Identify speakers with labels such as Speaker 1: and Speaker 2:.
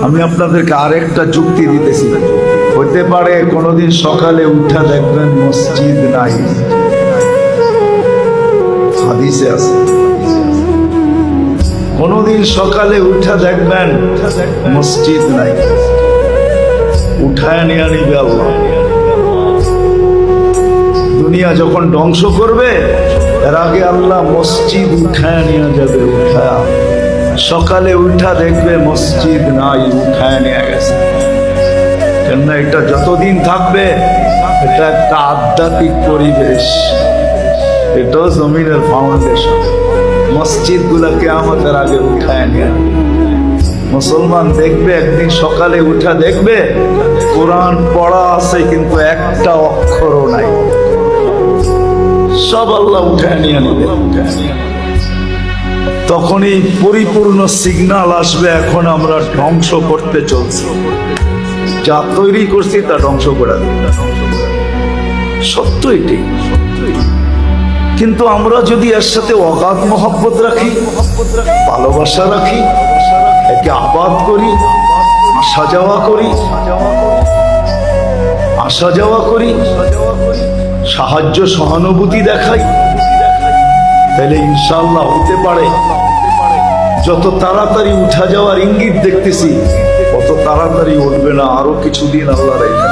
Speaker 1: আমি আপনাদেরকে আরেকটা যুক্তি দিতেছি। হতে পারে কোনোদিন সকালে উঠা দেখবেন মসজিদ নাই, হাদিসে আছে। কোনোদিন সকালে উঠা দেখবেন মসজিদ নাই, উঠায় নিয়ে নিবে আল্লাহ। দুনিয়া যখন ধ্বংস করবে এর আগে আল্লাহ মসজিদ উঠায় নিয়ে যাবে। উঠায় সকালে উঠা দেখবে মসজিদ নাই, উঠায় নিয়ে গেছে। কেননা এটা যতদিন থাকবে এটা একটা আধ্যাত্মিক পরিবেশ, এটাও জমিনের ফাউন্ডেশন। মসজিদ গুলা কিয়ামতের আগে উঠায় নিয়ে মুসলমান দেখবে একদিন সকালে উঠা দেখবে কোরআন পড়া আছে কিন্তু একটা অক্ষরও নাই, সব আল্লাহ উঠায় নিয়ে নেবে। তখনই পরিপূর্ণ সিগন্যাল আসবে এখন আমরা ধ্বংস করতে চলছি, যা তৈরি করছি তা ধ্বংস করে দেবে। সত্য এটি। কিন্তু আমরা যদি এর সাথে অগাধ মহব্বত রাখি, ভালোবাসা রাখি, একে আবাদ করি, আসা যাওয়া করি, সাহায্য সহানুভূতি দেখাই, তাহলে ইনশাআল্লাহ হতে পারে যত তাড়াতাড়ি উঠা যাওয়ার ইঙ্গিত দেখতেছি তত তাড়াতাড়ি উঠবে না, আরো কিছুদিন আল্লাহ রেখে।